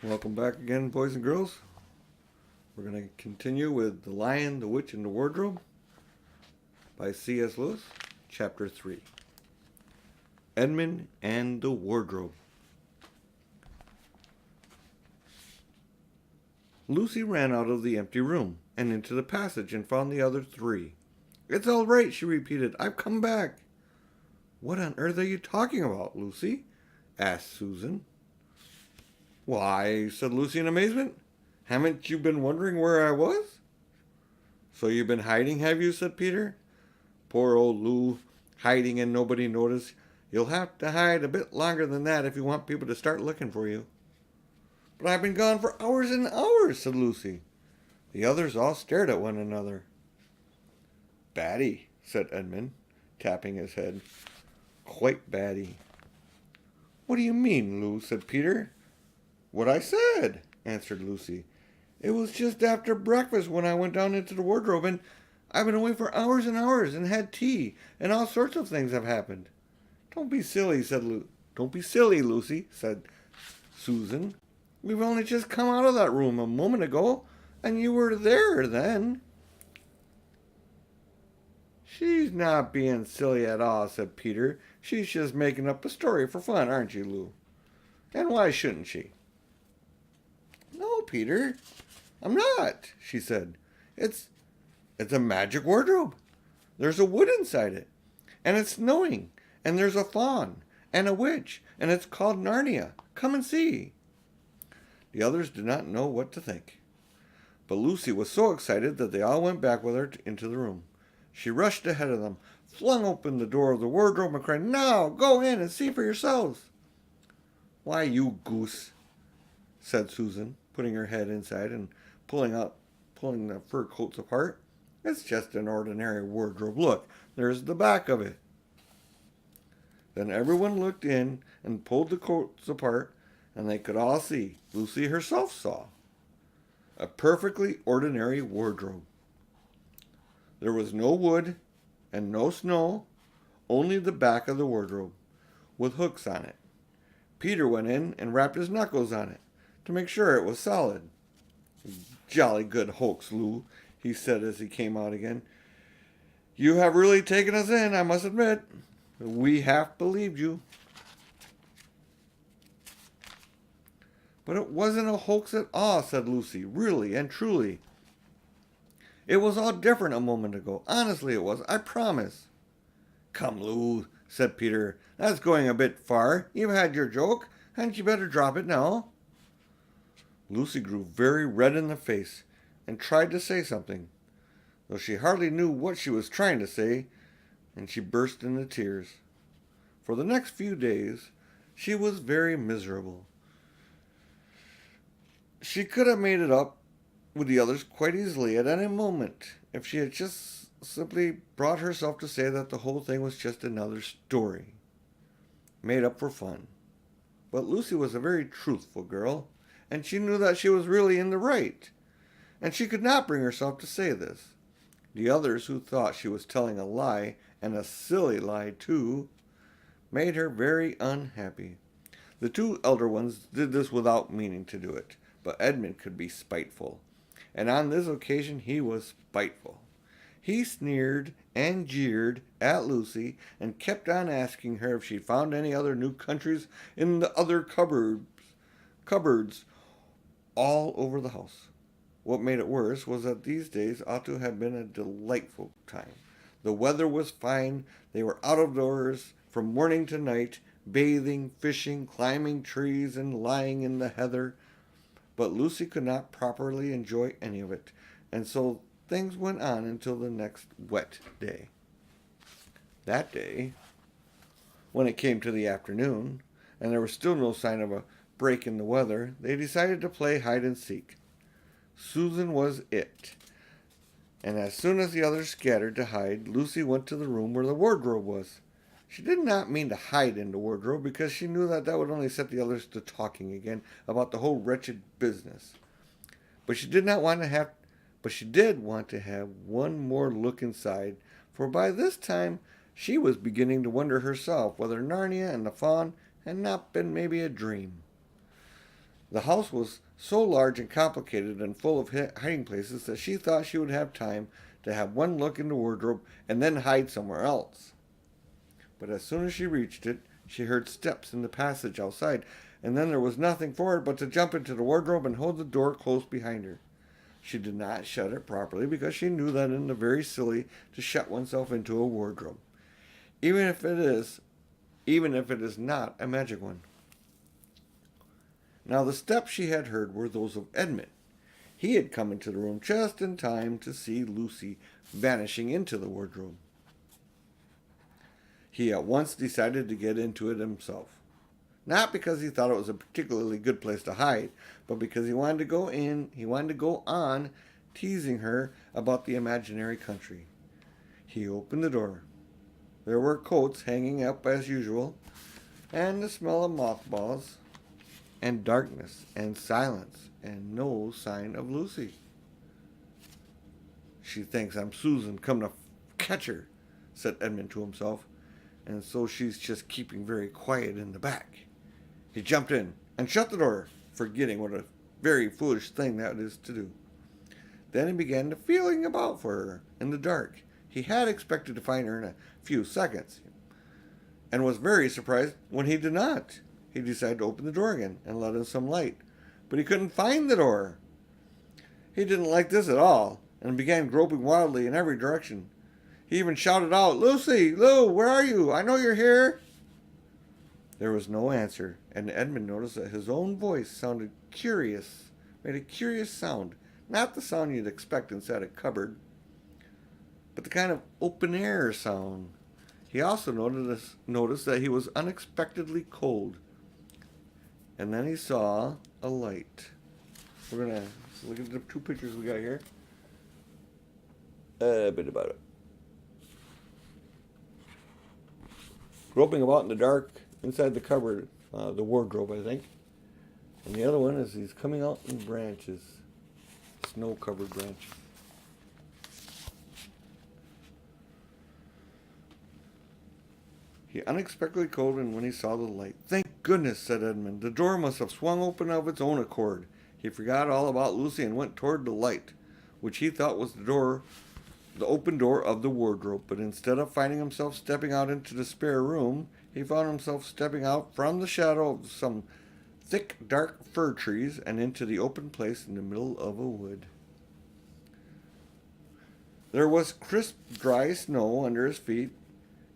Welcome back again, boys and girls. We're going to continue with The Lion, the Witch, and the Wardrobe by C.S. Lewis, Chapter 3. Edmund and the Wardrobe. Lucy ran out of the empty room and into the passage and found the other three. "It's all right," she repeated. "I've come back." "What on earth are you talking about, Lucy?" asked Susan. "Why," said Lucy in amazement, "haven't you been wondering where I was?" "So you've been hiding, have you?" said Peter. "Poor old Lou, hiding and nobody noticed. You'll have to hide a bit longer than that if you want people to start looking for you." "But I've been gone for hours and hours," said Lucy. The others all stared at one another. "Batty," said Edmund, tapping his head. "Quite batty." "What do you mean, Lou?" said Peter. "What I said," answered Lucy. "It was just after breakfast when I went down into the wardrobe, and I've been away for hours and hours and had tea, and all sorts of things have happened." "Don't be silly," "Don't be silly, Lucy," said Susan. "We've only just come out of that room a moment ago, and you were there then." "She's not being silly at all," said Peter. "She's just making up a story for fun, aren't you, Lou? And why shouldn't she?" "No, Peter, I'm not," she said. It's a magic wardrobe. There's a wood inside it, and it's snowing, and there's a faun and a witch, and it's called Narnia. Come and see." The others did not know what to think, but Lucy was so excited that they all went back with her into the room. She rushed ahead of them, flung open the door of the wardrobe, and cried, "Now, go in and see for yourselves." "Why, you goose," said Susan, putting her head inside and pulling the fur coats apart. "It's just an ordinary wardrobe. Look, there's the back of it." Then everyone looked in and pulled the coats apart, and they could all see, Lucy herself saw, a perfectly ordinary wardrobe. There was no wood and no snow, only the back of the wardrobe, with hooks on it. Peter went in and rapped his knuckles on it to make sure it was solid. "Jolly good hoax, Lou," he said as he came out again. "You have really taken us in, I must admit. We half believed you." "But it wasn't a hoax at all," said Lucy, "really and truly. It was all different a moment ago. Honestly it was, I promise." "Come, Lou," said Peter, "that's going a bit far. You've had your joke. Hadn't you better drop it now?" Lucy grew very red in the face and tried to say something, though she hardly knew what she was trying to say, and she burst into tears. For the next few days she was very miserable. She could have made it up with the others quite easily at any moment if she had just simply brought herself to say that the whole thing was just another story, made up for fun. But Lucy was a very truthful girl, and she knew that she was really in the right, and she could not bring herself to say this. The others, who thought she was telling a lie, and a silly lie too, made her very unhappy. The two elder ones did this without meaning to do it, but Edmund could be spiteful, and on this occasion he was spiteful. He sneered and jeered at Lucy and kept on asking her if she'd found any other new countries in the other cupboards all over the house. What made it worse was that these days ought to have been a delightful time. The weather was fine. They were out of doors from morning to night, bathing, fishing, climbing trees, and lying in the heather. But Lucy could not properly enjoy any of it, and so things went on until the next wet day. That day, when it came to the afternoon, and there was still no sign of a break in the weather, they decided to play hide and seek. Susan was it, and as soon as the others scattered to hide, Lucy went to the room where the wardrobe was. She did not mean to hide in the wardrobe, because she knew that would only set the others to talking again about the whole wretched business. But she did want to have one more look inside, for by this time she was beginning to wonder herself whether Narnia and the faun had not been maybe a dream. The house was so large and complicated and full of hiding places that she thought she would have time to have one look in the wardrobe and then hide somewhere else. But as soon as she reached it, she heard steps in the passage outside, and then there was nothing for it but to jump into the wardrobe and hold the door close behind her. She did not shut it properly because she knew that it is very silly to shut oneself into a wardrobe, even if it is not a magic one. Now the steps she had heard were those of Edmund. He had come into the room just in time to see Lucy vanishing into the wardrobe. He at once decided to get into it himself. Not because he thought it was a particularly good place to hide, but because he wanted to go on teasing her about the imaginary country. He opened the door. There were coats hanging up as usual, and the smell of mothballs, and darkness, and silence, and no sign of Lucy. "She thinks I'm Susan come to catch her," said Edmund to himself, "and so she's just keeping very quiet in the back." He jumped in and shut the door, forgetting what a very foolish thing that is to do. Then he began to feeling about for her in the dark. He had expected to find her in a few seconds, and was very surprised when he did not. He decided to open the door again and let in some light, but he couldn't find the door. He didn't like this at all, and began groping wildly in every direction. He even shouted out, "Lucy! Lou, where are you? I know you're here!" There was no answer, and Edmund noticed that his own voice made a curious sound, not the sound you'd expect inside a cupboard, but the kind of open-air sound. He also noticed that he was unexpectedly cold. And then he saw a light. We're going to look at the two pictures we got here. A bit about it. Groping about in the dark inside the cupboard, the wardrobe, I think. And the other one is he's coming out in branches, snow-covered branches. He unexpectedly cold, and when he saw the light. "Thank goodness," said Edmund. "The door must have swung open of its own accord." He forgot all about Lucy and went toward the light, which he thought was the open door of the wardrobe. But instead of finding himself stepping out into the spare room, he found himself stepping out from the shadow of some thick, dark fir trees and into the open place in the middle of a wood. There was crisp, dry snow under his feet,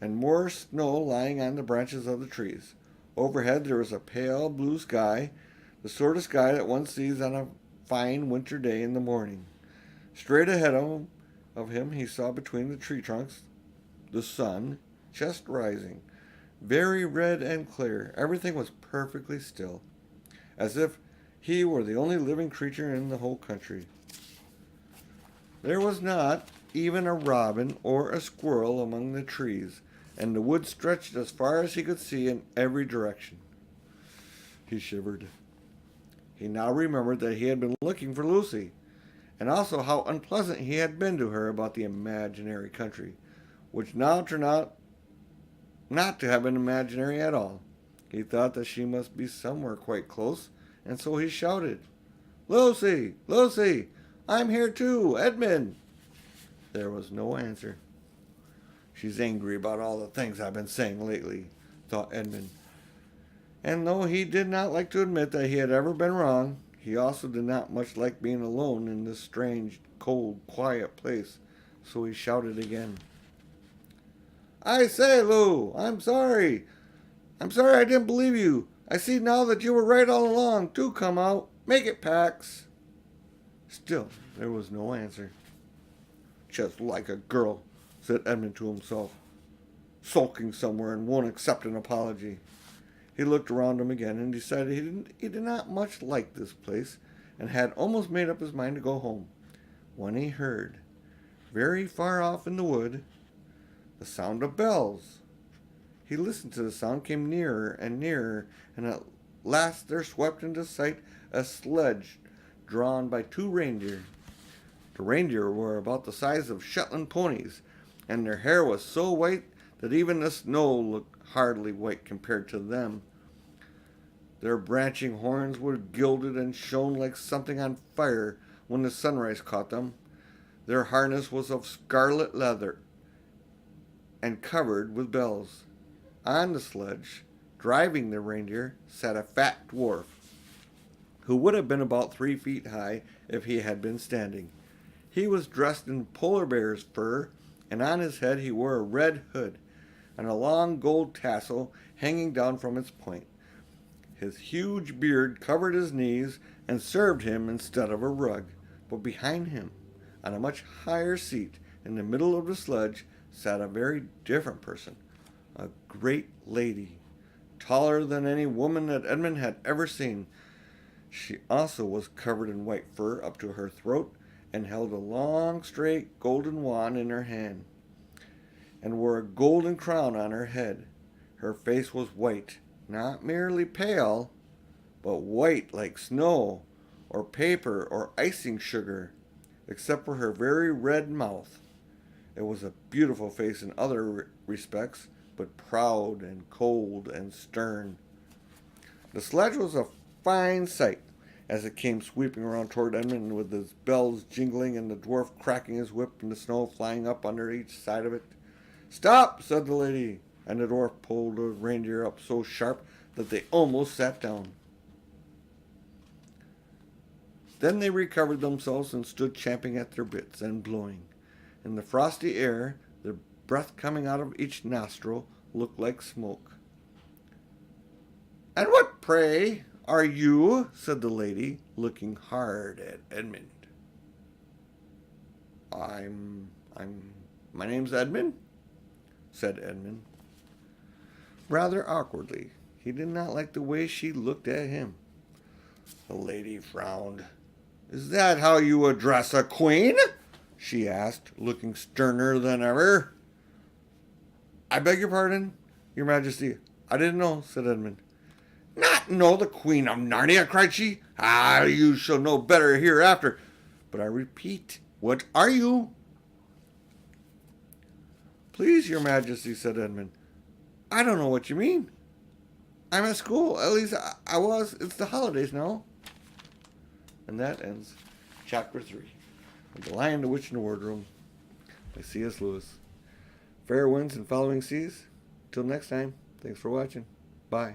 and more snow lying on the branches of the trees. Overhead there was a pale blue sky, the sort of sky that one sees on a fine winter day in the morning. Straight ahead of him he saw between the tree trunks the sun, just rising, very red and clear. Everything was perfectly still, as if he were the only living creature in the whole country. There was not even a robin or a squirrel among the trees, and the wood stretched as far as he could see in every direction. He shivered. He now remembered that he had been looking for Lucy, and also how unpleasant he had been to her about the imaginary country, which now turned out not to have been imaginary at all. He thought that she must be somewhere quite close, and so he shouted, "Lucy! Lucy! I'm here too! Edmund!" There was no answer. "She's angry about all the things I've been saying lately," thought Edmund. And though he did not like to admit that he had ever been wrong, he also did not much like being alone in this strange, cold, quiet place, so he shouted again. "I say, Lou, I'm sorry. I'm sorry I didn't believe you. I see now that you were right all along. Do come out. Make it, Pax." Still, there was no answer. "Just like a girl," said Edmund to himself, "sulking somewhere and won't accept an apology." He looked around him again and decided he did not much like this place, and had almost made up his mind to go home, when he heard, very far off in the wood, the sound of bells. He listened to the sound, came nearer and nearer, and at last there swept into sight a sledge drawn by 2 reindeer. The reindeer were about the size of Shetland ponies, and their hair was so white that even the snow looked hardly white compared to them. Their branching horns were gilded and shone like something on fire when the sunrise caught them. Their harness was of scarlet leather and covered with bells. On the sledge, driving the reindeer, sat a fat dwarf, who would have been about 3 feet high if he had been standing. He was dressed in polar bear's fur, and on his head he wore a red hood and a long gold tassel hanging down from its point. His huge beard covered his knees and served him instead of a rug, but behind him, on a much higher seat in the middle of the sledge, sat a very different person, a great lady, taller than any woman that Edmund had ever seen. She also was covered in white fur up to her throat and held a long, straight golden wand in her hand, and wore a golden crown on her head. Her face was white, not merely pale, but white like snow or paper or icing sugar, except for her very red mouth. It was a beautiful face in other respects, but proud and cold and stern. The sledge was a fine sight as it came sweeping around toward Edmund with his bells jingling and the dwarf cracking his whip and the snow flying up under each side of it. "Stop!" said the lady, and the dwarf pulled the reindeer up so sharp that they almost sat down. Then they recovered themselves and stood champing at their bits and blowing. In the frosty air, the breath coming out of each nostril looked like smoke. "And what, pray, are you?" said the lady, looking hard at Edmund. My name's Edmund," said Edmund, rather awkwardly. He did not like the way she looked at him. The lady frowned. "Is that how you address a queen?" she asked, looking sterner than ever. "I beg your pardon, your majesty. I didn't know," said Edmund. "Not know the Queen of Narnia?" cried she. "Ah, you shall know better hereafter. But I repeat, what are you?" "Please, your majesty," said Edmund, "I don't know what you mean. I'm at school. At least I was. It's the holidays now." And that ends chapter 3 of The Lion, the Witch, and the Wardrobe by C.S. Lewis. Fair winds and following seas. Till next time, thanks for watching. Bye.